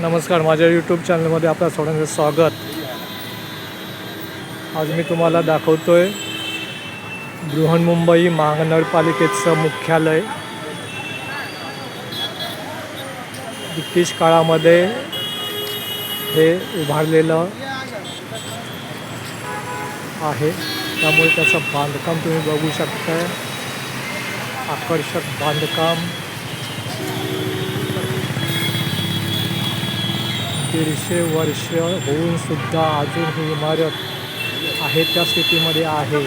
नमस्कार, माझ्या यूट्यूब चॅनलमध्ये आपल्या सर्वांचं स्वागत। आज मी तुम्हाला दाखवतोय बृहन्मुंबई महानगरपालिकेचं मुख्यालय। ब्रिटिश काळामध्ये हे उभारलेलं आहे, त्यामुळे त्याचं बांधकाम तुम्ही बघू शकता। आकर्षक बांधकाम, 150 वर्ष होऊन सुद्धा अजून ही इमारत आहे त्या स्थितीमध्ये आहे।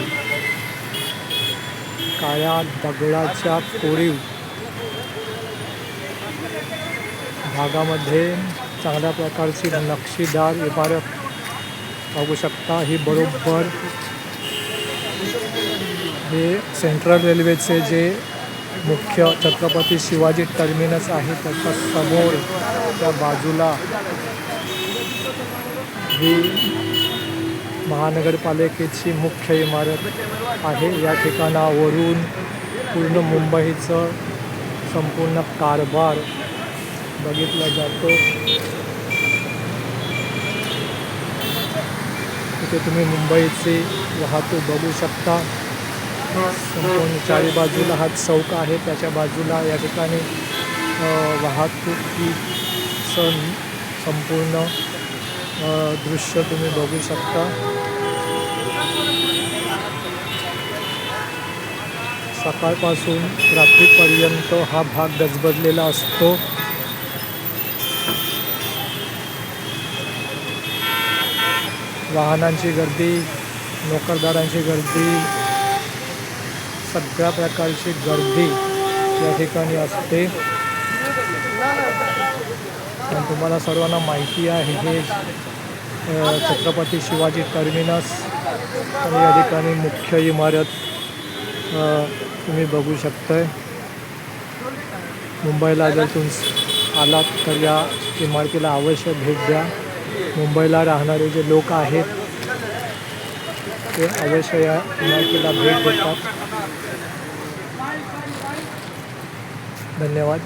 काळ्या दगडाच्या कोरीव भागामध्ये चांगल्या प्रकारची नक्षीदार इमारत बघू शकता। ही बरोबर हे सेंट्रल रेल्वेचे जे मुख्य छत्रपती शिवाजी टर्मिनस आहे त्याच्या समोर त्या बाजूला ही महानगरपालिकेची मुख्य इमारत आहे। या ठिकाणावरून पूर्ण मुंबईचं संपूर्ण कारभार बघितला जातो। इथे तुम्ही मुंबईची वाहतूक बघू शकता। संपूर्ण चारी बाजूला हा चौक आहे, त्याच्या बाजूला या ठिकाणी वाहतुकीचं संपूर्ण दृश्य तुम्ही बघू शकता। सकाळपासून रात्रीपर्यंत हा भाग गजबजलेला असतो। वाहनांची गर्दी, नोकरदारांची गर्दी, सगळ्या प्रकारची गर्दी या ठिकाणी असते। पण तुम्हाला सर्वांना माहिती आहे हे छत्रपती शिवाजी टर्मिनस आणि या ठिकाणी मुख्य इमारत तुम्ही बघू शकताय। मुंबईला जर तुम्ही आलात तर या इमारतीला अवश्य भेट द्या। मुंबईला राहणारे जे लोक आहेत ते अवश्य या इमारतीला भेट देतात। धन्यवाद।